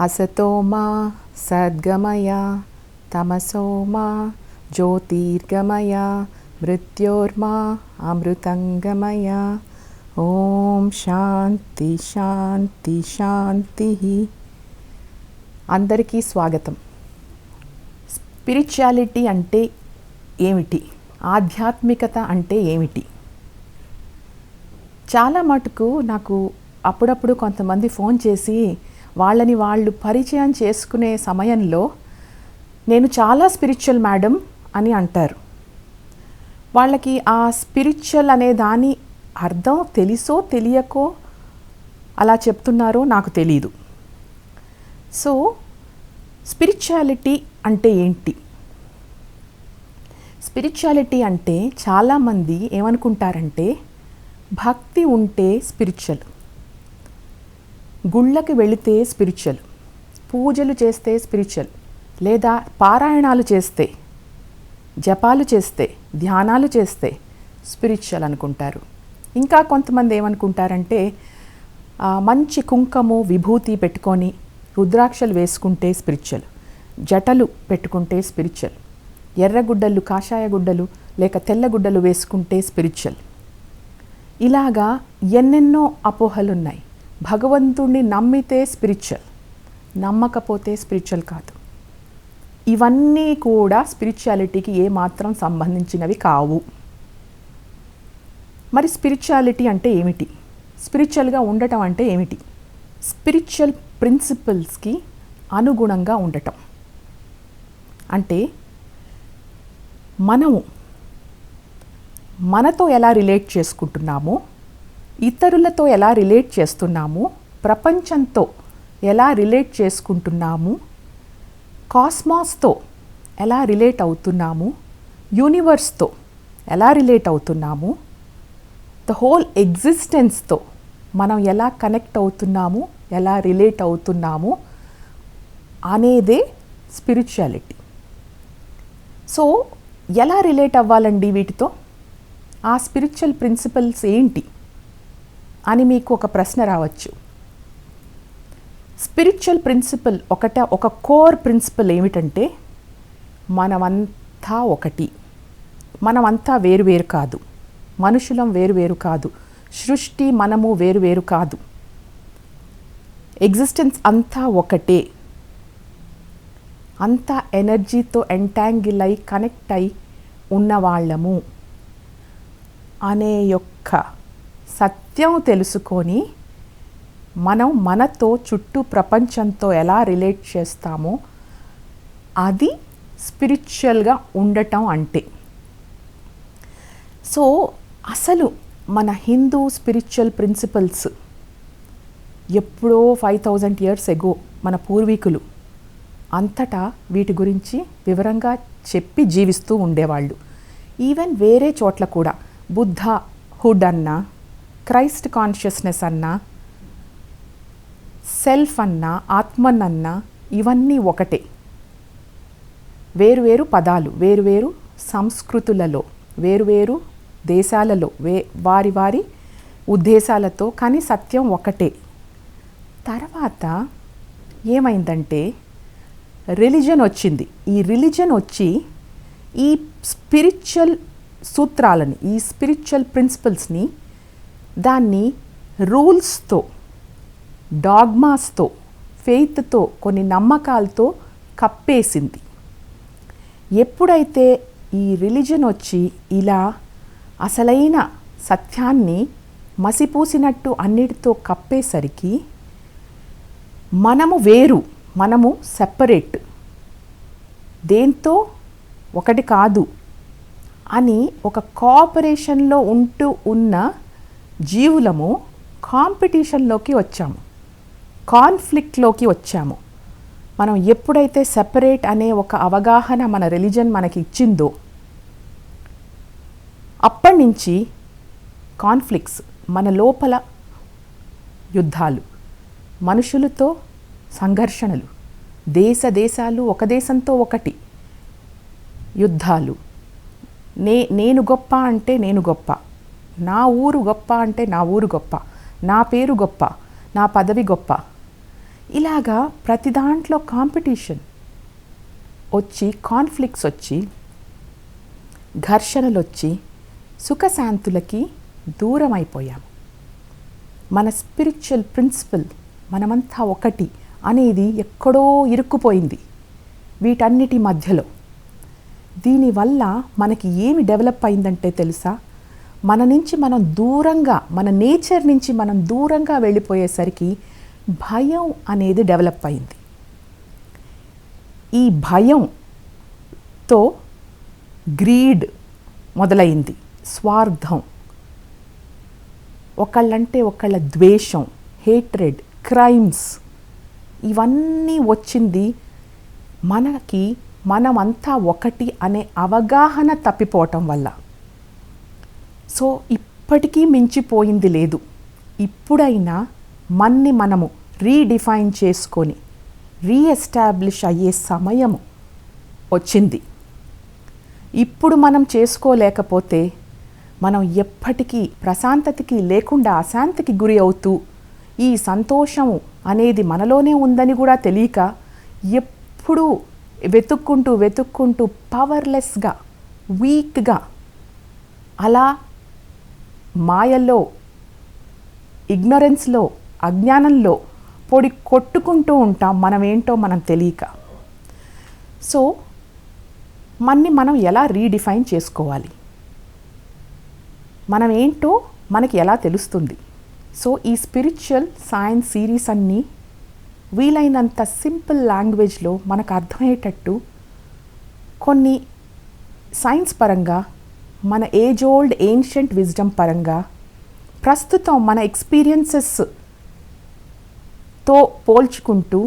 असतो मा सद्गमय तमसो मा ज्योतिर्गमय मृत्योर्मा अमृतंगमय। ఓం శాంతి శాంతి శాంతి. అందరికీ స్వాగతం. స్పిరిచువాలిటీ అంటే ఏమిటి? ఆధ్యాత్మికత అంటే ఏమిటి? చాలా మటుకు నాకు అప్పుడప్పుడు కొంతమంది ఫోన్ చేసి వాళ్ళని వాళ్ళు పరిచయం చేసుకునే సమయంలో నేను చాలా స్పిరిచువల్ మేడం అని అంటారు. వాళ్ళకి ఆ స్పిరిచువల్ అనే దాని అర్థం తెలుసో తెలియకో అలా చెప్తున్నారో నాకు తెలీదు. సో స్పిరిచువాలిటీ అంటే ఏంటి? స్పిరిచువాలిటీ అంటే చాలామంది ఏమనుకుంటారంటే భక్తి ఉంటే స్పిరిచువల్, గుళ్ళకి వెళితే స్పిరిచువల్, పూజలు చేస్తే స్పిరిచువల్, లేదా పారాయణాలు చేస్తే, జపాలు చేస్తే, ధ్యానాలు చేస్తే స్పిరిచువల్ అనుకుంటారు. ఇంకా కొంతమంది ఏమనుకుంటారంటే మంచి కుంకుమ విభూతి పెట్టుకొని రుద్రాక్షలు వేసుకుంటే స్పిరిచువల్, జటలు పెట్టుకుంటే స్పిరిచువల్, ఎర్రగుడ్డలు కాషాయ గుడ్డలు లేక తెల్లగుడ్డలు వేసుకుంటే స్పిరిచువల్. ఇలాగా ఎన్నెన్నో అపోహలు ఉన్నాయి. భగవంతుడిని నమ్మితే స్పిరిచువల్, నమ్మకపోతే స్పిరిచువల్ కాదు. ఇవన్నీ కూడా స్పిరిచువాలిటీకి ఏమాత్రం సంబంధించినవి కావు. మరి స్పిరిచువాలిటీ అంటే ఏమిటి? స్పిరిచువల్గా ఉండటం అంటే ఏమిటి? స్పిరిచువల్ ప్రిన్సిపల్స్కి అనుగుణంగా ఉండటం అంటే మనతో ఎలా రిలేట్ చేసుకుంటున్నాము, ఇతరులతో ఎలా రిలేట్ చేస్తున్నాము, ప్రపంచంతో ఎలా రిలేట్ చేసుకుంటున్నాము, కాస్మాస్తో ఎలా రిలేట్ అవుతున్నాము, యూనివర్స్తో ఎలా రిలేట్ అవుతున్నాము, ద హోల్ ఎగ్జిస్టెన్స్తో మనం ఎలా కనెక్ట్ అవుతున్నాము, ఎలా రిలేట్ అవుతున్నాము అనేదే స్పిరిచువాలిటీ. సో ఎలా రిలేట్ అవ్వాలండి వీటితో? ఆ స్పిరిచువల్ ప్రిన్సిపల్స్ ఏంటి అని మీకు ఒక ప్రశ్న రావచ్చు. స్పిరిచువల్ ప్రిన్సిపల్ ఒక కోర్ ప్రిన్సిపల్ ఏమిటంటే మనమంతా ఒకటి, మనమంతా వేరువేరు కాదు, మనుషులం వేరువేరు కాదు, సృష్టి మనము వేరువేరు కాదు, ఎగ్జిస్టెన్స్ అంతా ఒకటే, అంతా ఎనర్జీతో ఎంటాంగిల్ అయి కనెక్ట్ అయి ఉన్నవాళ్ళము అనే యొక్క సత్యం తెలుసుకొని మనం మనతో చుట్టూ ప్రపంచంతో ఎలా రిలేట్ చేస్తామో అది స్పిరిచువల్గా ఉండటం అంటే. సో అసలు మన హిందూ స్పిరిచువల్ ప్రిన్సిపల్స్ ఎప్పుడో 5000 years ఎగో మన పూర్వీకులు అంతటా వీటి గురించి వివరంగా చెప్పి జీవిస్తూ ఉండేవాళ్ళు. ఈవెన్ వేరే చోట్ల కూడా బుద్ధహుడ్ అన్నా, క్రైస్ట్ కాన్షియస్నెస్ అన్నా, సెల్ఫ్ అన్నా, ఆత్మనన్నా ఇవన్నీ ఒకటే. వేరువేరు పదాలు, వేరువేరు సంస్కృతులలో, వేరువేరు దేశాలలో, వారి వారి ఉద్దేశాలతో, కానీ సత్యం ఒకటే. తర్వాత ఏమైందంటే రిలీజన్ వచ్చింది. ఈ రిలీజన్ వచ్చి ఈ స్పిరిచువల్ సూత్రాలని, ఈ స్పిరిచువల్ ప్రిన్సిపల్స్ని దాన్ని రూల్స్తో, డాగ్మాస్తో, ఫెయిత్తో, కొన్ని నమ్మకాలతో కప్పేసింది. ఎప్పుడైతే ఈ రిలీజన్ వచ్చి ఇలా అసలైన సత్యాన్ని మసిపూసినట్టు అన్నిటితో కప్పేసరికి మనము వేరు, మనము సెపరేట్, దేంతో ఒకటి కాదు అని ఒక కోఆపరేషన్లో ఉంటూ ఉన్న జీవులము కాంపిటీషన్లోకి వచ్చాము, కాన్ఫ్లిక్ట్లోకి వచ్చాము. మనం ఎప్పుడైతే సెపరేట్ అనే ఒక అవగాహన మన రిలీజన్ మనకి ఇచ్చిందో అప్పటి నుంచి కాన్ఫ్లిక్ట్స్, మన లోపల యుద్ధాలు, మనుషులతో సంఘర్షణలు, దేశాలు ఒక దేశంతో ఒకటి యుద్ధాలు, నేను గొప్ప అంటే నేను గొప్ప, నా ఊరు గొప్ప అంటే నా ఊరు గొప్ప, నా పేరు గొప్ప, నా పదవి గొప్ప, ఇలాగా ప్రతి దాంట్లో కాంపిటీషన్ వచ్చి, కాన్ఫ్లిక్ట్స్ వచ్చి, ఘర్షణలు వచ్చి సుఖశాంతులకి దూరం అయిపోయాము. మన స్పిరిచువల్ ప్రిన్సిపల్ మనమంతా ఒకటి అనేది ఎక్కడో ఇరుక్కుపోయింది వీటన్నిటి మధ్యలో. దీనివల్ల మనకి ఏమి డెవలప్ అయిందంటే తెలుసా, మన నుంచి మనం దూరంగా, మన నేచర్ నుంచి మనం దూరంగా వెళ్ళిపోయేసరికి భయం అనేది డెవలప్ అయింది. ఈ భయంతో గ్రీడ్ మొదలైంది, స్వార్థం, ఒకళ్ళంటే ఒకళ్ళ ద్వేషం, హేట్రెడ్, క్రైమ్స్, ఇవన్నీ వచ్చింది మనకి మనమంతా ఒకటి అనే అవగాహన తప్పిపోవటం వల్ల. సో ఇప్పటికీ మించిపోయింది లేదు. ఇప్పుడైనా మన్ని మనము రీడిఫైన్ చేసుకొని రీఎస్టాబ్లిష్ అయ్యే సమయము వచ్చింది. ఇప్పుడు మనం చేసుకోలేకపోతే మనం ఎప్పటికీ ప్రశాంతతకి లేకుండా అశాంతికి గురి అవుతూ, ఈ సంతోషము అనేది మనలోనే ఉందని కూడా తెలియక ఎప్పుడూ వెతుక్కుంటూ పవర్లెస్గా, వీక్గా, అలా మాయల్లో, ఇగ్నరెన్స్లో, అజ్ఞానంలో కొట్టుకుంటూ ఉంటాం మనమేంటో మనం తెలియక. సో మనం ఎలా రీడిఫైన్ చేసుకోవాలి, మనం ఏంటో మనకి ఎలా తెలుస్తుంది? సో ఈ స్పిరిచువల్ సైన్స్ సిరీస్ అన్నీ వీలైనంత సింపుల్ లాంగ్వేజ్లో మనకు అర్థమయ్యేటట్టు కొన్ని సైన్స్ పరంగా, మన ఏజ్ ఓల్డ్ ఏన్షియంట్ విజ్డమ్ పరంగా, ప్రస్తుతం మన ఎక్స్పీరియన్సెస్తో పోల్చుకుంటూ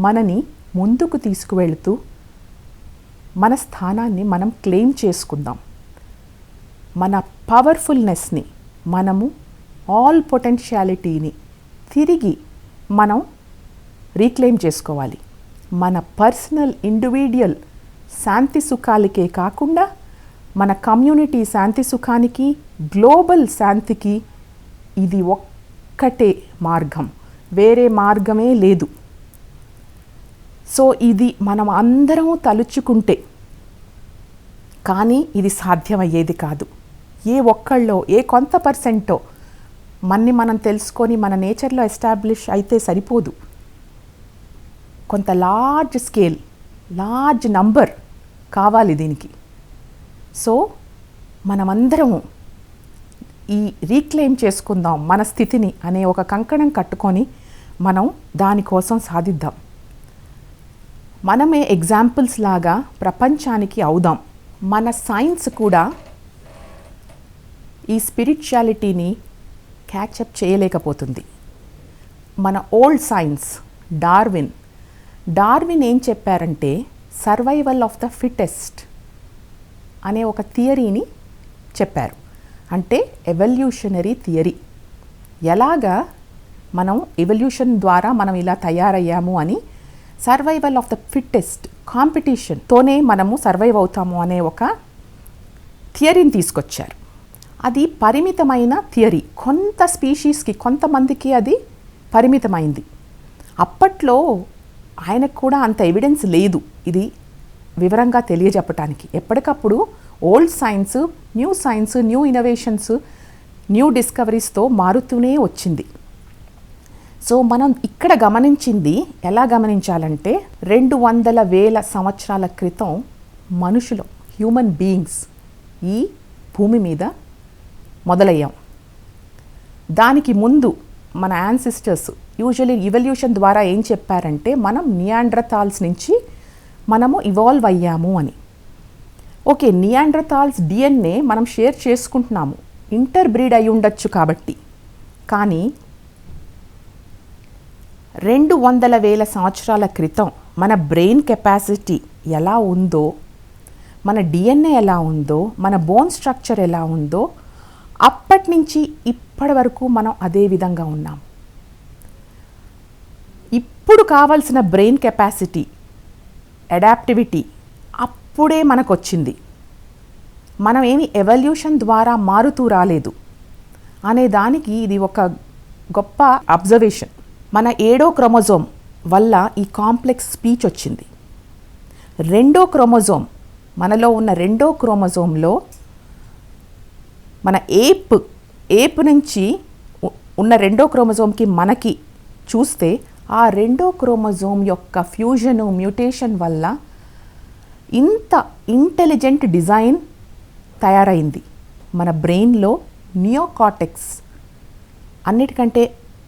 మనని ముందుకు తీసుకువెళుతూ మన స్థానాన్ని మనం క్లెయిమ్ చేసుకుందాం. మన పవర్ఫుల్నెస్ని, మనము ఆల్ పొటెన్షియాలిటీని తిరిగి మనం రీక్లెయిమ్ చేసుకోవాలి. మన పర్సనల్ ఇండివిడ్యువల్ శాంతి సుఖాలకే కాకుండా మన కమ్యూనిటీ శాంతి సుఖానికి, గ్లోబల్ శాంతికి ఇది ఒక్కటే మార్గం, వేరే మార్గమే లేదు. సో ఇది మనం అందరం తలుచుకుంటే కానీ ఇది సాధ్యమయ్యేది కాదు. ఏ ఒక్కళ్ళో, ఏ కొంత పర్సెంటో మనం తెలుసుకొని మన నేచర్లో ఎస్టాబ్లిష్ అయితే సరిపోదు. కొంత లార్జ్ స్కేల్, లార్జ్ నంబర్ కావాలి దీనికి. సో మనమందరము ఈ రీక్లెయిమ్ చేసుకుందాం మన స్థితిని అనే ఒక కంకణం కట్టుకొని మనం దానికోసం సాధిద్దాం. మనమే ఎగ్జాంపుల్స్ లాగా ప్రపంచానికి అవుదాం. మన సైన్స్ కూడా ఈ స్పిరిచువాలిటీని క్యాచప్ చేయలేకపోతుంది. మన ఓల్డ్ సైన్స్, డార్విన్ ఏం చెప్పారంటే సర్వైవల్ ఆఫ్ ద ఫిటెస్ట్ అనే ఒక థియరీని చెప్పారు. అంటే ఎవల్యూషనరీ థియరీ, ఎలాగా మనం ఎవల్యూషన్ ద్వారా మనం ఇలా తయారయ్యాము అని, సర్వైవల్ ఆఫ్ ద ఫిట్టెస్ట్ కాంపిటీషన్తోనే మనము సర్వైవ్ అవుతాము అనే ఒక థియరీని తీసుకొచ్చారు. అది పరిమితమైన థియరీ, కొంత స్పీషీస్కి, కొంతమందికి అది పరిమితమైంది. అప్పట్లో ఆయనకు కూడా అంత ఎవిడెన్స్ లేదు ఇది వివరంగా తెలియజెప్పటానికి. ఎప్పటికప్పుడు old science, new innovations, new డిస్కవరీస్తో మారుతూనే వచ్చింది. సో మనం ఇక్కడ గమనించింది ఎలా గమనించాలంటే 200,000 సంవత్సరాల క్రితం మనుషులు, హ్యూమన్ బీయింగ్స్ ఈ భూమి మీద మొదలయ్యాం. దానికి ముందు మన యాన్సిస్టర్స్ యూజువల్లీ ఎవల్యూషన్ ద్వారా ఏం చెప్పారంటే మనం నియాండ్రథాల్స్ నుంచి మనము ఇవాల్వ్ అయ్యాము అని. ఓకే, నియాండ్రథాల్స్ డిఎన్ఏ మనం షేర్ చేసుకుంటున్నాము, ఇంటర్ బ్రీడ్ అయి ఉండొచ్చు కాబట్టి. కానీ 200,000 సంవత్సరాల క్రితం మన బ్రెయిన్ కెపాసిటీ ఎలా ఉందో, మన డిఎన్ఏ ఎలా ఉందో, మన బోన్ స్ట్రక్చర్ ఎలా ఉందో, అప్పటి నుంచి ఇప్పటి వరకు మనం అదే విధంగా ఉన్నాం. ఇప్పుడు కావాల్సిన బ్రెయిన్ కెపాసిటీ, అడాప్టివిటీ అప్పుడే మనకు వచ్చింది. మనం ఏమి ఎవల్యూషన్ ద్వారా మారుతూ రాలేదు అనే దానికి ఇది ఒక గొప్ప అబ్జర్వేషన్. మన 7వ క్రోమోజోమ్ వల్ల ఈ కాంప్లెక్స్ స్పీచ్ వచ్చింది. 2వ క్రోమోజోమ్, మనలో ఉన్న 2వ క్రోమోజోమ్లో మన ఏప్ నుంచి ఉన్న 2వ క్రోమోజోమ్కి మనకి చూస్తే ఆ 2వ క్రోమోజోమ్ యొక్క ఫ్యూజను, మ్యూటేషన్ వల్ల ఇంత ఇంటెలిజెంట్ డిజైన్ తయారైంది. మన బ్రెయిన్లో నియోకార్టెక్స్, అన్నిటికంటే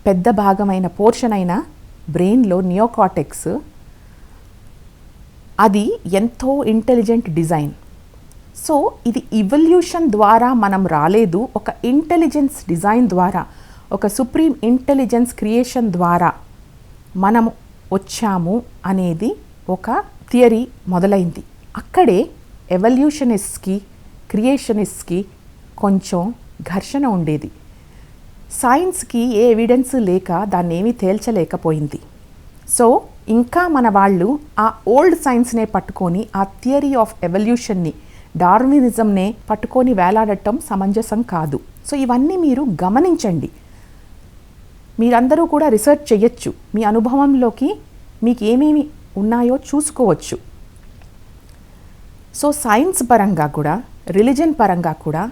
పెద్ద భాగమైన పోర్షన్ అయిన బ్రెయిన్లో నియోకార్టెక్స్, అది ఎంతో ఇంటెలిజెంట్ డిజైన్. సో ఇది ఇవల్యూషన్ ద్వారా మనం రాలేదు, ఒక ఇంటెలిజెన్స్ డిజైన్ ద్వారా, ఒక సుప్రీం ఇంటెలిజెన్స్ క్రియేషన్ ద్వారా మనం వచ్చాము అనేది ఒక థియరీ మొదలైంది. అక్కడే ఎవల్యూషనిస్ట్కి, క్రియేషనిస్ట్కి కొంచెం ఘర్షణ ఉండేది. సైన్స్కి ఏ ఎవిడెన్స్ లేక దాన్ని ఏమీ తేల్చలేకపోయింది. సో ఇంకా మన వాళ్ళు ఆ ఓల్డ్ సైన్స్నే పట్టుకొని, ఆ థియరీ ఆఫ్ ఎవల్యూషన్ని, డార్వినిజంనే పట్టుకొని వేలాడటం సమంజసం కాదు. సో ఇవన్నీ మీరు గమనించండి. మీరందరూ కూడా రీసెర్చ్ చేయొచ్చు. మీ అనుభవంలోకి మీకు ఏమేమి ఉన్నాయో చూసుకోవచ్చు. సో సైన్స్ పరంగా కూడా, రిలీజన్ పరంగా కూడా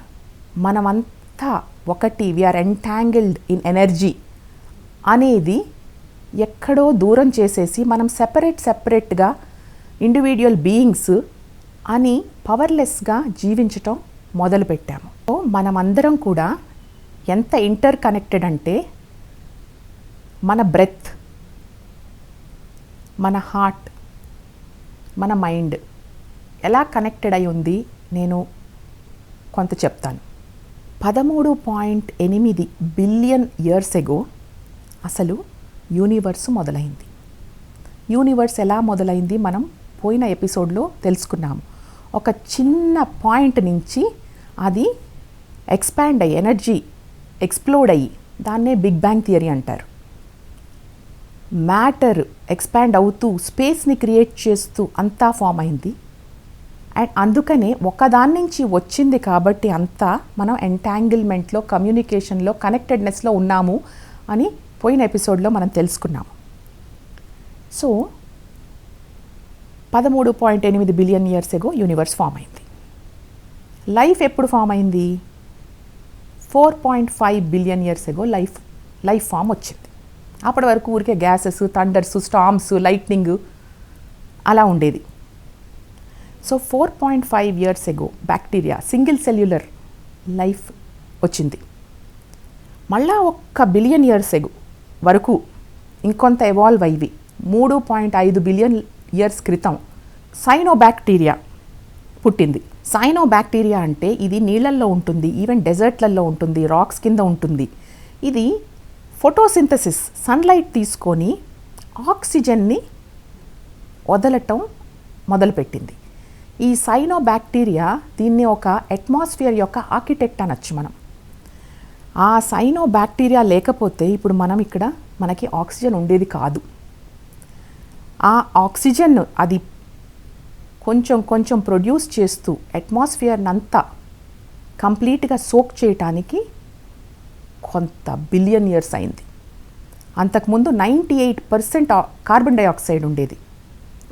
మనమంతా ఒకటి, వీఆర్ ఎంటాంగిల్డ్ ఇన్ ఎనర్జీ అనేది ఎక్కడో దూరం చేసేసి మనం సెపరేట్గా ఇండివిడ్యువల్ బీయింగ్స్ అని పవర్లెస్గా జీవించటం మొదలుపెట్టాము. సో మనమందరం కూడా ఎంత ఇంటర్ కనెక్టెడ్ అంటే, మన బ్రెత్, మన హార్ట్, మన మైండ్ ఎలా కనెక్టెడ్ అయి ఉంది నేను కొంత చెప్తాను. 13.8 బిలియన్ ఇయర్స్ ఎగో అసలు యూనివర్స్ మొదలైంది. యూనివర్స్ ఎలా మొదలైంది మనం పోయిన ఎపిసోడ్లో తెలుసుకున్నాము. ఒక చిన్న పాయింట్ నుంచి అది ఎక్స్పాండ్ అయ్యి, ఎనర్జీ ఎక్స్ప్లోడ్ అయ్యి, దాన్నే బిగ్ బ్యాంగ్ థియరీ అంటారు. మ్యాటర్ ఎక్స్పాండ్ అవుతూ స్పేస్ని క్రియేట్ చేస్తూ అంతా ఫామ్ అయింది. అండ్ అందుకనే ఒకదాని నుంచి వచ్చింది కాబట్టి అంతా మనం ఎంటాంగిల్మెంట్లో, కమ్యూనికేషన్లో, కనెక్టెడ్నెస్లో ఉన్నాము అని పోయిన ఎపిసోడ్లో మనం తెలుసుకున్నాము. So 13.8 billion years ago universe form అయింది. లైఫ్ ఎప్పుడు ఫామ్ అయింది? 4.5 billion years ago life form వచ్చింది. అప్పటి వరకు ఊరికే గ్యాసెస్, థండర్స్, స్టార్మ్స్, లైట్నింగ్ అలా ఉండేది. So 4.5 years ago bacteria, single cellular life వచ్చింది. మళ్ళా 1 బిలియన్ ఇయర్స్ ఎగో వరకు ఇంకొంత ఎవాల్వ్ అయ్యి 3.5 బిలియన్ ఇయర్స్ క్రితం సైనోబ్యాక్టీరియా పుట్టింది. సైనోబ్యాక్టీరియా అంటే ఇది నీళ్ళల్లో ఉంటుంది, ఈవెన్ డెజర్ట్లలో ఉంటుంది, రాక్స్ కింద ఉంటుంది. ఇది ఫోటోసింథసిస్, సన్లైట్ తీసుకొని ఆక్సిజన్ని వదలటం మొదలుపెట్టింది. ఈ సైనోబ్యాక్టీరియా, దీన్ని ఒక అట్మాస్ఫియర్ యొక్క ఆర్కిటెక్ట్ అనొచ్చు మనం. ఆ సైనోబ్యాక్టీరియా లేకపోతే ఇప్పుడు మనకి ఆక్సిజన్ ఉండేది కాదు. ఆ ఆక్సిజన్ అది కొంచెం ప్రొడ్యూస్ చేస్తూ అట్మాస్ఫియర్నంతా కంప్లీట్గా సోక్ చేయటానికి కొంత బిలియన్ ఇయర్స్ అయింది. అంతకుముందు 98% కార్బన్ డైఆక్సైడ్ ఉండేది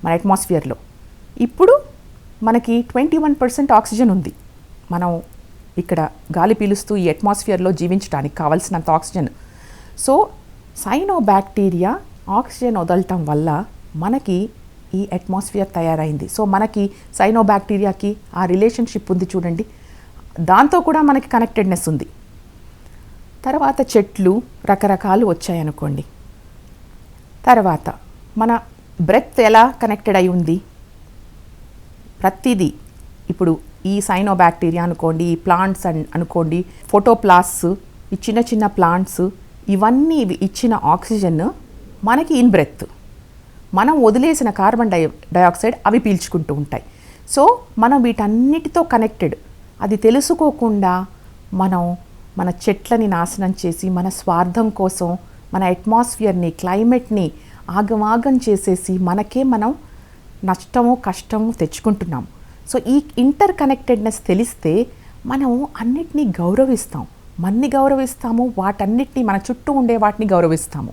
మన అట్మాస్ఫియర్లో. ఇప్పుడు మనకి 21% ఆక్సిజన్ ఉంది. మనం ఇక్కడ గాలి పీలుస్తూ ఈ అట్మాస్ఫియర్లో జీవించడానికి కావాల్సినంత ఆక్సిజన్. సో సైనోబ్యాక్టీరియా ఆక్సిజన్ వదలటం వల్ల మనకి ఈ అట్మాస్ఫియర్ తయారైంది. సో మనకి సైనోబ్యాక్టీరియాకి ఆ రిలేషన్షిప్ ఉంది చూడండి. దాంతో కూడా మనకి కనెక్టెడ్నెస్ ఉంది. తర్వాత చెట్లు రకరకాలు వచ్చాయనుకోండి. తర్వాత మన బ్రెత్ ఎలా కనెక్టెడ్ అయి ఉంది? ప్రతిదీ ఇప్పుడు ఈ సైనోబ్యాక్టీరియా అనుకోండి, ఈ ప్లాంట్స్ అనుకోండి, ఫోటోప్లాస్ట్స్, ఈ చిన్న ప్లాంట్స్, ఇవన్నీ ఇచ్చిన ఆక్సిజన్ మనకి ఇన్ బ్రెత్. మనం వదిలేసిన కార్బన్ డైఆక్సైడ్ అవి పీల్చుకుంటూ ఉంటాయి. సో మనం వీటన్నిటితో కనెక్టెడ్. అది తెలుసుకోకుండా మనం మన చెట్లని నాశనం చేసి, మన స్వార్థం కోసం మన అట్మాస్ఫియర్ని, క్లైమేట్ని ఆగమాగం చేసేసి మనకే మనం నష్టము, కష్టము తెచ్చుకుంటున్నాం. సో ఈ ఇంటర్ కనెక్టెడ్నెస్ తెలిస్తే మనం అన్నిటినీ గౌరవిస్తాం. మన్ని గౌరవిస్తాము, వాటన్నిటిని మన చుట్టూ ఉండే వాటిని గౌరవిస్తాము.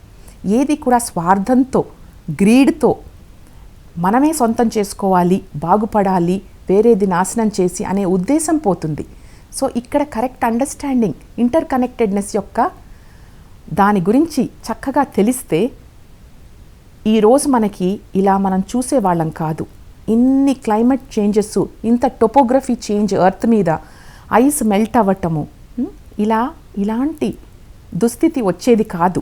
ఏది కూడా స్వార్థంతో, గ్రీడ్తో మనమే సొంతం చేసుకోవాలి, బాగుపడాలి, వేరేది నాశనం చేసి అనే ఉద్దేశం పోతుంది. సో ఇక్కడ కరెక్ట్ అండర్స్టాండింగ్, ఇంటర్ కనెక్టెడ్నెస్ యొక్క దాని గురించి చక్కగా తెలిస్తే ఈరోజు మనకి ఇలా మనం చూసేవాళ్ళం కాదు. ఇన్ని క్లైమేట్ చేంజెస్, ఇంత టోపోగ్రఫీ చేంజ్ ఎర్త్ మీద, ఐస్ మెల్ట్ అవ్వటము, ఇలాంటి దుస్థితి వచ్చేది కాదు.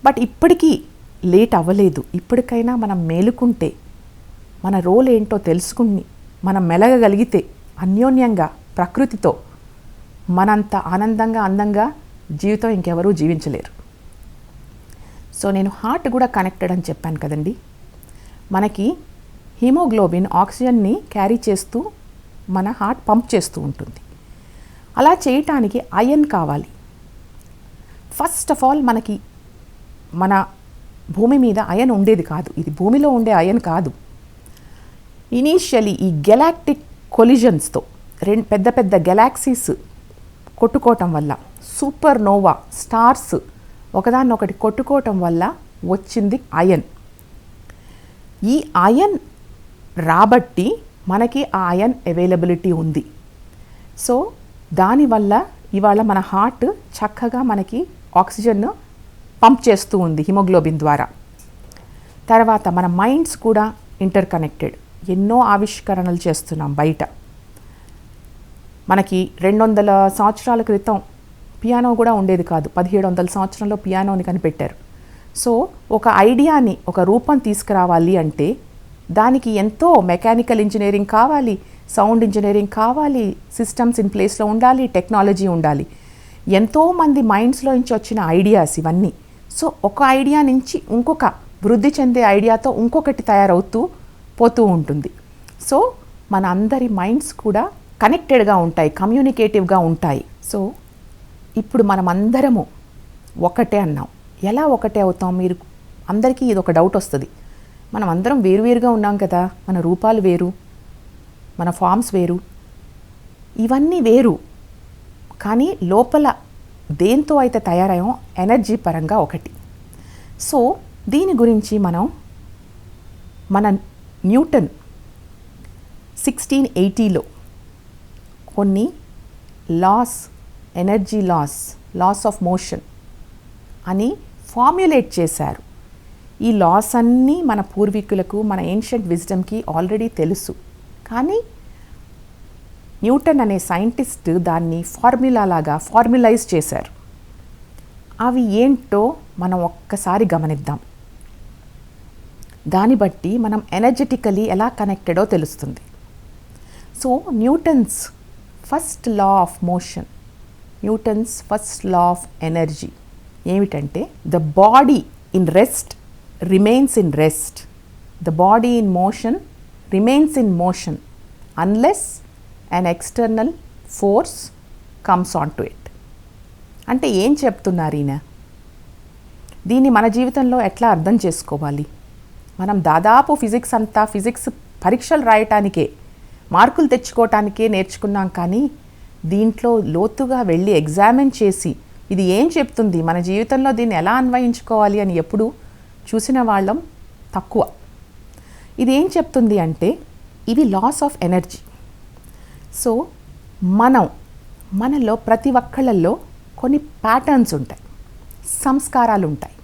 బట్ ఇప్పటికీ లేట్ అవ్వలేదు. ఇప్పటికైనా మనం మేలుకుంటే, మన రోల్ ఏంటో తెలుసుకుని మనం మెలగగలిగితే అన్యోన్యంగా ప్రకృతితో మనంత ఆనందంగా అందంగా జీవితం ఇంకెవరూ జీవించలేరు. సో నేను హార్ట్ కూడా కనెక్టెడ్ అని చెప్పాను కదండి. మనకి హీమోగ్లోబిన్ ఆక్సిజన్ని క్యారీ చేస్తూ మన హార్ట్ పంప్ చేస్తూ ఉంటుంది. అలా చేయటానికి ఐరన్ కావాలి. ఫస్ట్ ఆఫ్ ఆల్ మనకి మన భూమి మీద ఐరన్ ఉండేది కాదు. ఇది భూమిలో ఉండే ఐరన్ కాదు. ఇనీషియలీ ఈ గెలాక్టిక్ కొలిజన్స్తో పెద్ద పెద్ద గెలాక్సీస్ కొట్టుకోవటం వల్ల, సూపర్ నోవా స్టార్స్ ఒకదాన్నొకటి కొట్టుకోవటం వల్ల వచ్చింది ఐరన్. ఈ ఐరన్ రాబట్టి మనకి ఆ ఐరన్ అవైలబిలిటీ ఉంది. సో దానివల్ల ఇవాళ మన హార్ట్ చక్కగా మనకి ఆక్సిజన్ పంప్ చేస్తూ ఉంది హిమోగ్లోబిన్ ద్వారా. తర్వాత మన మైండ్స్ కూడా ఇంటర్ కనెక్టెడ్. ఎన్నో ఆవిష్కరణలు చేస్తున్నాం బయట. మనకి 200 సంవత్సరాల క్రితం పియానో కూడా ఉండేది కాదు. 1700 సంవత్సరంలో పియానోని కనిపెట్టారు. సో ఒక ఐడియాని, ఒక రూపం తీసుకురావాలి అంటే దానికి ఎంతో మెకానికల్ ఇంజనీరింగ్ కావాలి, సౌండ్ ఇంజనీరింగ్ కావాలి, సిస్టమ్స్ ఇన్ ప్లేస్లో ఉండాలి, టెక్నాలజీ ఉండాలి. ఎంతోమంది మైండ్స్లో నుంచి వచ్చిన ఐడియాస్ ఇవన్నీ. సో ఒక ఐడియా నుంచి ఇంకొక వృద్ధి చెందే ఐడియాతో ఇంకొకటి తయారవుతూ పోతూ ఉంటుంది. సో మన అందరి మైండ్స్ కూడా కనెక్టెడ్గా ఉంటాయి, కమ్యూనికేటివ్గా ఉంటాయి. సో ఇప్పుడు మనం అందరము ఒకటే అన్నాం. ఎలా ఒకటే అవుతాం? మీరు అందరికీ ఇది ఒక డౌట్ వస్తుంది. మనం అందరం వేరువేరుగా ఉన్నాం కదా, మన రూపాలు వేరు, మన ఫామ్స్ వేరు, ఇవన్నీ వేరు. కానీ లోపల దేంతో అయితే తయారయ్యాం ఎనర్జీ పరంగా ఒకటి. సో దీని గురించి మన న్యూటన్ 1680లో కొన్ని laws, energy laws of motion అని ఫార్మ్యులేట్ చేశారు. ఈ లాస్ అన్నీ మన పూర్వీకులకు, మన ఏన్షియంట్ విజ్డమ్కి ఆల్రెడీ తెలుసు. కానీ న్యూటన్ అనే సైంటిస్ట్ దాన్ని ఫార్ములాలాగా ఫార్ములైజ్ చేశారు. అవి ఏంటో మనం ఒక్కసారి గమనిద్దాం. దాన్ని బట్టి మనం ఎనర్జెటికలీ ఎలా కనెక్టెడో తెలుస్తుంది. So Newton's first law of motion, Newton's first law of energy ఏమిటంటే, the body in rest remains in rest, the body in motion remains in motion unless an external force comes onto it. అంటే ఏం చెప్తున్నారు ఈయన? దీన్ని మన జీవితంలో ఎట్లా అర్థం చేసుకోవాలి? మనం దాదాపు ఫిజిక్స్ పరీక్షలు రాయటానికే, మార్కులు తెచ్చుకోవటానికే నేర్చుకున్నాం. కానీ దీంట్లో లోతుగా వెళ్ళి ఎగ్జామిన్ చేసి ఇది ఏం చెప్తుంది, మన జీవితంలో దీన్ని ఎలా అన్వయించుకోవాలి అని ఎప్పుడు చూసిన వాళ్ళం తక్కువ. ఇది ఏం చెప్తుంది అంటే, ఇవి లాస్ ఆఫ్ ఎనర్జీ. సో మనలో ప్రతి ఒక్కళ్ళల్లో కొన్ని ప్యాటర్న్స్ ఉంటాయి, సంస్కారాలు ఉంటాయి.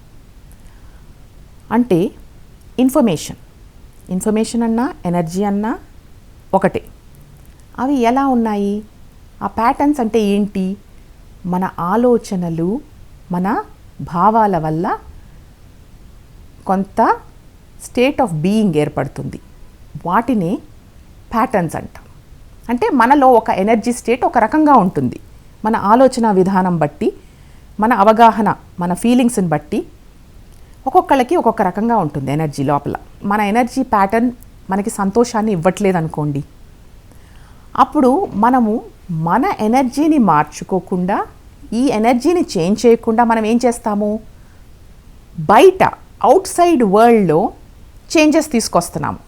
అంటే ఇన్ఫర్మేషన్ అన్నా ఎనర్జీ అన్నా ఒకటే. అవి ఎలా ఉన్నాయి? ఆ ప్యాటర్న్స్ అంటే ఏంటి? మన ఆలోచనలు, మన భావాల వల్ల కొంత స్టేట్ ఆఫ్ బీయింగ్ ఏర్పడుతుంది. వాటిని ప్యాటర్న్స్ అంటాం. అంటే మనలో ఒక ఎనర్జీ స్టేట్ ఒక రకంగా ఉంటుంది. మన ఆలోచన విధానం బట్టి, మన అవగాహన, మన ఫీలింగ్స్ని బట్టి ఒక్కొక్కళ్ళకి ఒక్కొక్క రకంగా ఉంటుంది ఎనర్జీ లోపల. మన ఎనర్జీ ప్యాటర్న్ మనకి సంతోషాన్ని ఇవ్వట్లేదు అనుకోండి, అప్పుడు మనము మన ఎనర్జీని మార్చుకోకుండా, ఈ ఎనర్జీని చేంజ్ చేయకుండా మనం ఏం చేస్తాము? బయట అవుట్ సైడ్ వరల్డ్లో చేంజెస్ తీసుకొస్తున్నాము.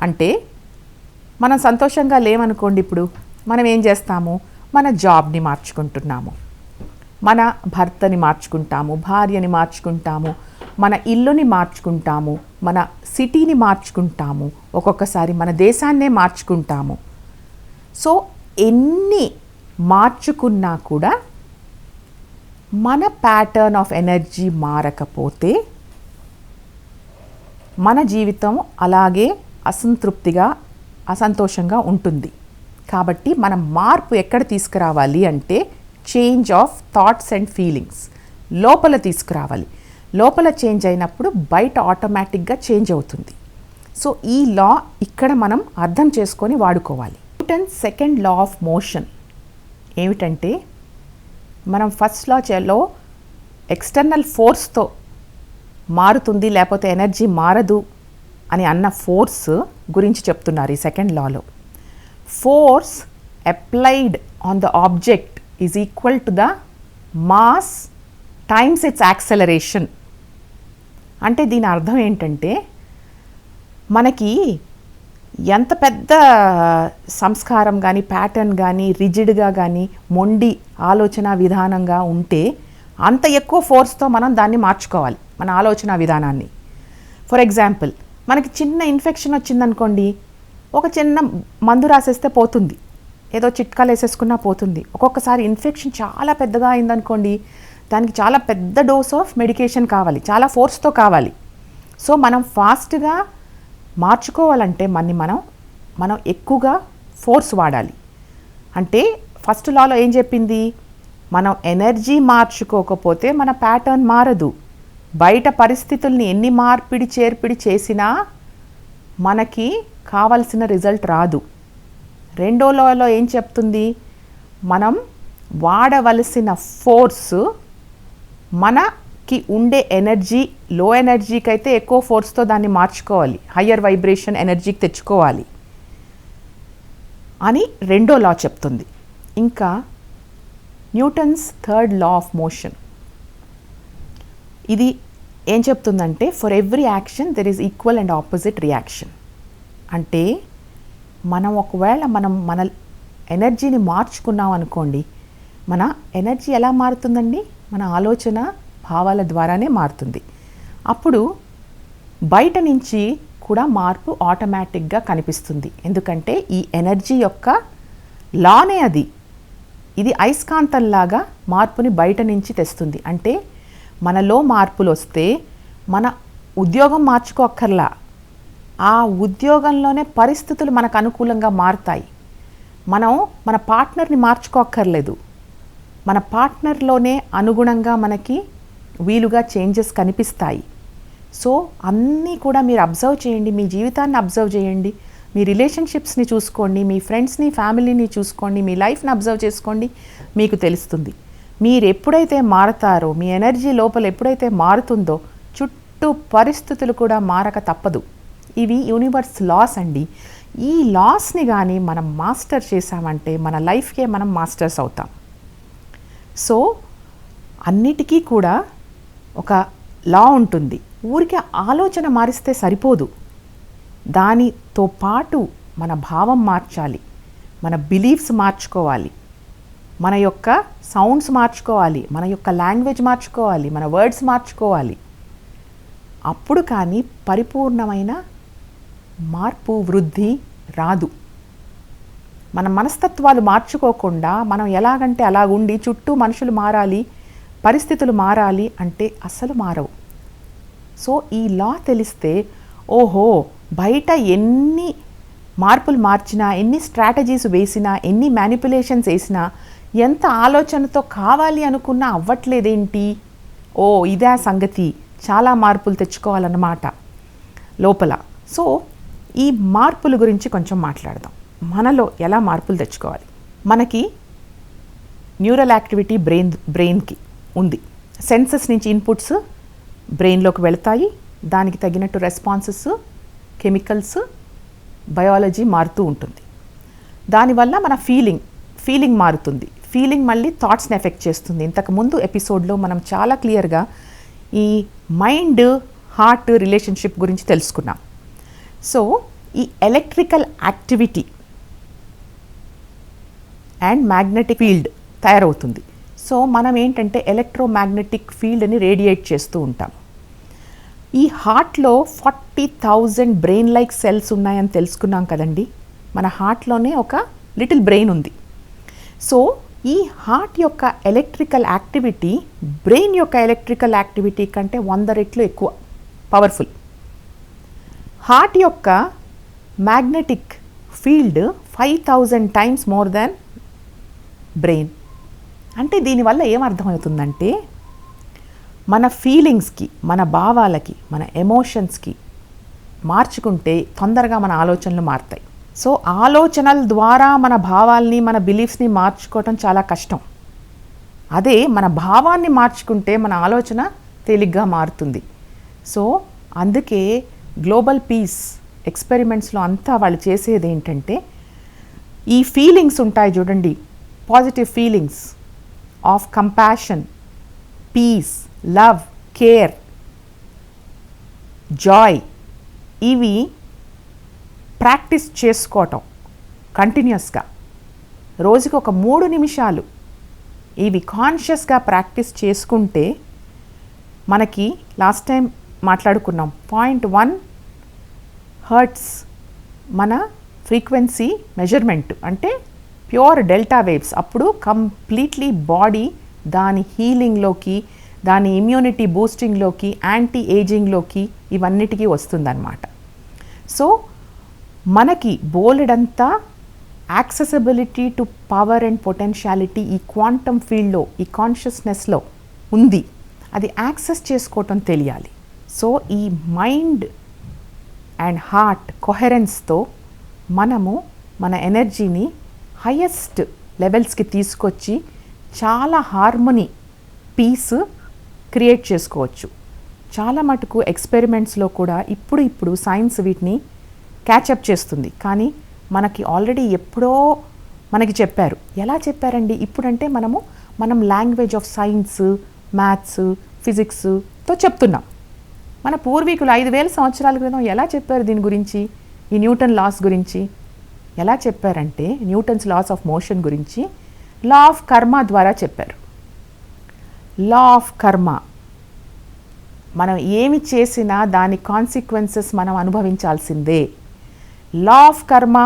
అంటే మనం సంతోషంగా లేమనుకోండి, ఇప్పుడు మనం ఏం చేస్తాము? మన జాబ్ని మార్చుకుంటున్నాము, మన భర్తని మార్చుకుంటాము, భార్యని మార్చుకుంటాము, మన ఇల్లుని మార్చుకుంటాము, మన సిటీని మార్చుకుంటాము, ఒక్కొక్కసారి మన దేశాన్నే మార్చుకుంటాము. సో ఎన్ని మార్చుకున్నా కూడా మన ప్యాటర్న్ ఆఫ్ ఎనర్జీ మారకపోతే మన జీవితం అలాగే అసంతృప్తిగా అసంతోషంగా ఉంటుంది. కాబట్టి మనం మార్పు ఎక్కడ తీసుకురావాలి అంటే change of thoughts and feelings లోపల తీసుకురావాలి. లోపల చేంజ్ అయినప్పుడు బయట ఆటోమేటిక్గా చేంజ్ అవుతుంది. సో ఈ లా ఇక్కడ మనం అర్థం చేసుకొని వాడుకోవాలి. Newton second law of motion ఏమిటంటే, మనం ఫస్ట్ లాలో ఎక్స్టర్నల్ ఫోర్స్తో మారుతుంది లేకపోతే ఎనర్జీ మారదు అని అన్న ఫోర్స్ గురించి చెప్తున్నారు ఈ second Lalo. Force applied on the object is equal to the mass times it's acceleration. అంటే దీని అర్థం ఏంటంటే, మనకి ఎంత పెద్ద సంస్కారం కానీ ప్యాటర్న్ కానీ రిజిడ్గా కానీ మొండి ఆలోచన విధానంగా ఉంటే అంత ఎక్కువ ఫోర్స్తో మనం దాన్ని మార్చుకోవాలి, మన ఆలోచన విధానాన్ని. ఫర్ ఎగ్జాంపుల్, మనకి చిన్న ఇన్ఫెక్షన్ వచ్చిందనుకోండి, ఒక చిన్న మందు రాసేస్తే పోతుంది, ఏదో చిట్కాలు వేసేసుకున్నా పోతుంది. ఒక్కొక్కసారి ఇన్ఫెక్షన్ చాలా పెద్దగా అయిందనుకోండి, దానికి చాలా పెద్ద డోస్ ఆఫ్ మెడికేషన్ కావాలి, చాలా ఫోర్స్తో కావాలి. సో మనం ఫాస్ట్గా మార్చుకోవాలంటే మనం ఎక్కువగా ఫోర్స్ వాడాలి. అంటే ఫస్ట్ లాలో ఏం చెప్పింది, మనం ఎనర్జీ మార్చుకోకపోతే మన ప్యాటర్న్ మారదు. బయట పరిస్థితుల్ని ఎన్ని మార్పిడి చేర్పిడి చేసినా మనకి కావలసిన రిజల్ట్ రాదు. రెండో లాలో ఏం చెప్తుంది, మనం వాడవలసిన ఫోర్స్ మనకి ఉండే ఎనర్జీ, లో ఎనర్జీకి అయితే ఎక్కువ ఫోర్స్తో దాన్ని మార్చుకోవాలి, హయ్యర్ వైబ్రేషన్ ఎనర్జీకి తెచ్చుకోవాలి అని రెండో లా చెప్తుంది. ఇంకా Newton's third law of motion, ఇది ఏం చెప్తుందంటే, for every action there is equal and opposite reaction. అంటే ఒకవేళ మన ఎనర్జీని మార్చుకున్నాం అనుకోండి, మన ఎనర్జీ ఎలా మారుతుందండి, మన ఆలోచన భావాల ద్వారానే మారుతుంది. అప్పుడు బయట నుంచి కూడా మార్పు ఆటోమేటిక్గా కనిపిస్తుంది. ఎందుకంటే ఈ ఎనర్జీ యొక్క లానే అది. ఇది అయస్కాంతంలాగా మార్పుని బయట నుంచి తెస్తుంది. అంటే మనలో మార్పులు వస్తే మన ఉద్యోగం మార్చుకోక్కర్లా, ఆ ఉద్యోగంలోనే పరిస్థితులు మనకు అనుకూలంగా మారుతాయి. మన పార్ట్నర్ని మార్చుకోక్కర్లేదు, మన పార్ట్నర్లోనే అనుగుణంగా మనకి వీలుగా చేంజెస్ కనిపిస్తాయి. సో అన్నీ కూడా మీరు అబ్జర్వ్ చేయండి, మీ జీవితాన్ని అబ్జర్వ్ చేయండి, మీ రిలేషన్షిప్స్ని చూసుకోండి, మీ ఫ్రెండ్స్ని ఫ్యామిలీని చూసుకోండి, మీ లైఫ్ని అబ్జర్వ్ చేసుకోండి, మీకు తెలుస్తుంది. మీరు ఎప్పుడైతే మారతారో, మీ ఎనర్జీ లోపల ఎప్పుడైతే మారుతుందో చుట్టూ పరిస్థితులు కూడా మారక తప్పదు. ఇవి యూనివర్స్ లాస్ అండి. ఈ లాస్ని కానీ మనం మాస్టర్ చేసామంటే మన లైఫ్కే మనం మాస్టర్స్ అవుతాం. సో అన్నిటికీ కూడా ఒక లా ఉంటుంది. ఊరికే ఆలోచన మారిస్తే సరిపోదు, దానితో పాటు మన భావం మార్చాలి, మన బిలీఫ్స్ మార్చుకోవాలి, మన యొక్క సౌండ్స్ మార్చుకోవాలి, మన యొక్క లాంగ్వేజ్ మార్చుకోవాలి, మన వర్డ్స్ మార్చుకోవాలి. అప్పుడు కానీ పరిపూర్ణమైన మార్పు వృద్ధి రాదు. మన మనస్తత్వాలు మార్చుకోకుండా మనం ఎలాగంటే అలాగుండి చుట్టూ మనుషులు మారాలి, పరిస్థితులు మారాలి అంటే అస్సలు మారవు. సో ఈ లా తెలిస్తే, ఓహో బయట ఎన్ని మార్పులు మార్చినా, ఎన్ని స్ట్రాటజీస్ వేసినా, ఎన్ని మ్యానిపులేషన్స్ వేసినా, ఎంత ఆలోచనతో కావాలి అనుకున్నా అవ్వట్లేదేంటి, ఓ ఇదే సంగతి, చాలా మార్పులు తెచ్చుకోవాలన్నమాట లోపల. సో ఈ మార్పుల గురించి కొంచెం మాట్లాడదాం. మనలో ఎలా మార్పులు తెచ్చుకోవాలి. మనకి న్యూరల్ యాక్టివిటీ బ్రెయిన్కి ఉంది. సెన్సెస్ నుంచి ఇన్పుట్స్ బ్రెయిన్లోకి వెళతాయి, దానికి తగినట్టు రెస్పాన్సెస్, కెమికల్స్, బయాలజీ మారుతూ ఉంటుంది. దానివల్ల మన ఫీలింగ్ మారుతుంది. ఫీలింగ్ మళ్ళీ థాట్స్ని ఎఫెక్ట్ చేస్తుంది. ఇంతకుముందు ఎపిసోడ్లో మనం చాలా క్లియర్గా ఈ మైండ్ హార్ట్ రిలేషన్షిప్ గురించి తెలుసుకున్నాం. సో ఈ electrical activity and magnetic field తయారవుతుంది. సో మనం ఏంటంటే ఎలక్ట్రోమాగ్నెటిక్ ఫీల్డ్ని రేడియేట్ చేస్తూ ఉంటాం. ఈ హార్ట్లో 40,000 బ్రెయిన్ లైక్ సెల్స్ ఉన్నాయని తెలుసుకున్నాం కదండి. మన హార్ట్లోనే ఒక లిటిల్ బ్రెయిన్ ఉంది. సో ఈ హార్ట్ యొక్క ఎలక్ట్రికల్ యాక్టివిటీ బ్రెయిన్ యొక్క ఎలక్ట్రికల్ యాక్టివిటీ కంటే 100 రెట్లు ఎక్కువ పవర్ఫుల్. హార్ట్ యొక్క magnetic field 5,000 times more than brain. అంటే దీనివల్ల ఏమర్థమవుతుందంటే మన ఫీలింగ్స్కి, మన భావాలకి, మన ఎమోషన్స్కి మార్చుకుంటే తొందరగా మన ఆలోచనలు మారుతాయి. సో ఆలోచనల ద్వారా మన భావాల్ని, మన బిలీఫ్స్ని మార్చుకోవటం చాలా కష్టం. అదే మన భావాన్ని మార్చుకుంటే మన ఆలోచన తేలిగ్గా మారుతుంది. సో అందుకే గ్లోబల్ పీస్ ఎక్స్పెరిమెంట్స్లో అంతా వాళ్ళు చేసేది ఏంటంటే ఈ ఫీలింగ్స్ ఉంటాయి చూడండి, positive feelings of compassion, peace, love, care, joy, ఇవి ప్రాక్టీస్ చేసుకోవటం కంటిన్యూస్గా రోజుకి ఒక 3 నిమిషాలు ఇవి కాన్షియస్గా ప్రాక్టీస్ చేసుకుంటే మనకి లాస్ట్ టైం మాట్లాడుకున్నాం 0.1 హర్ట్స్ మన ఫ్రీక్వెన్సీ మెజర్మెంట్, అంటే ప్యూర్ డెల్టా వేవ్స్. అప్పుడు కంప్లీట్లీ బాడీ దాని హీలింగ్లోకి, దాని ఇమ్యూనిటీ బూస్టింగ్లోకి, యాంటీ ఏజింగ్లోకి ఇవన్నిటికీ వస్తుందన్నమాట. సో మనకి బోలెడంతా accessibility to power and potentiality ఈ క్వాంటమ్ ఫీల్డ్లో, ఈ కాన్షియస్నెస్లో ఉంది. అది యాక్సెస్ చేసుకోవటం తెలియాలి. సో ఈ మైండ్ అండ్ హార్ట్ కొహెరెన్స్తో మనము మన ఎనర్జీని హైయెస్ట్ లెవెల్స్కి తీసుకొచ్చి చాలా హార్మోనీ, పీస్ క్రియేట్ చేసుకోవచ్చు. చాలా మటుకు ఎక్స్పెరిమెంట్స్లో కూడా ఇప్పుడు సైన్స్ వీటిని క్యాచప్ చేస్తుంది. కానీ మనకి ఆల్రెడీ ఎప్పుడో మనకి చెప్పారు. ఎలా చెప్పారండి? ఇప్పుడంటే మనం లాంగ్వేజ్ ఆఫ్ సైన్స్, మ్యాథ్స్, ఫిజిక్స్తో చెప్తున్నాం. మన పూర్వీకులు 5,000 సంవత్సరాల క్రితం ఎలా చెప్పారు దీని గురించి? ఈ న్యూటన్ లాస్ గురించి ఎలా చెప్పారంటే, న్యూటన్స్ లాస్ ఆఫ్ మోషన్ గురించి లా ఆఫ్ కర్మ ద్వారా చెప్పారు. లా ఆఫ్ కర్మ, మనం ఏమి చేసినా దాని కాన్సిక్వెన్సెస్ మనం అనుభవించాల్సిందే. Law of karma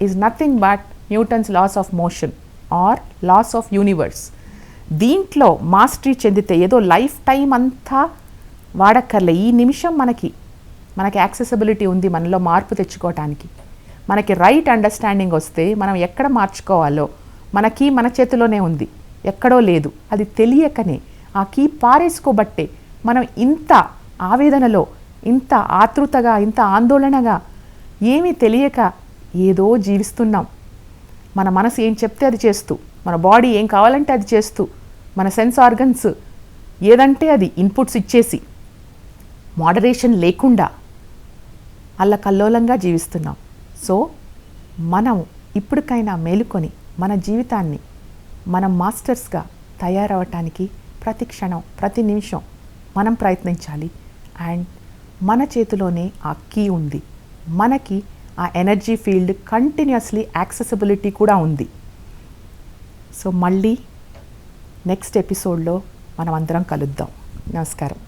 is nothing but Newton's laws of motion or laws of universe. దీంట్లో మాస్టరీ చెందితే ఏదో లైఫ్ టైం అంతా వాడక్కర్లే. ఈ నిమిషం మనకి యాక్సెసిబిలిటీ ఉంది మనలో మార్పు తెచ్చుకోవటానికి. మనకి రైట్ అండర్స్టాండింగ్ వస్తే మనం ఎక్కడ మార్చుకోవాలో మన చేతిలోనే ఉంది, ఎక్కడో లేదు. అది తెలియకనే ఆ కీ పారేసుకోబట్టే మనం ఇంత ఆవేదనలో, ఇంత ఆతృతగా, ఇంత ఆందోళనగా, ఏమీ తెలియక ఏదో జీవిస్తున్నాం. మన మనసు ఏం చెప్తే అది చేస్తూ, మన బాడీ ఏం కావాలంటే అది చేస్తూ, మన సెన్స్ ఆర్గన్స్ ఏదంటే అది ఇన్పుట్స్ ఇచ్చేసి మోడరేషన్ లేకుండా అల్లకల్లోలంగా జీవిస్తున్నాం. సో మనం ఇప్పటికైనా మేలుకొని మన జీవితాన్ని మనం మాస్టర్స్గా తయారవటానికి ప్రతి క్షణం, ప్రతి నిమిషం మనం ప్రయత్నించాలి. అండ్ మన చేతిలోనే ఆ కీ ఉంది. మనకి ఆ ఎనర్జీ ఫీల్డ్ కంటిన్యూస్లీ యాక్సెసిబిలిటీ కూడా ఉంది. సో మళ్ళీ నెక్స్ట్ ఎపిసోడ్లో మనం అందరం కలుద్దాం. నమస్కారం.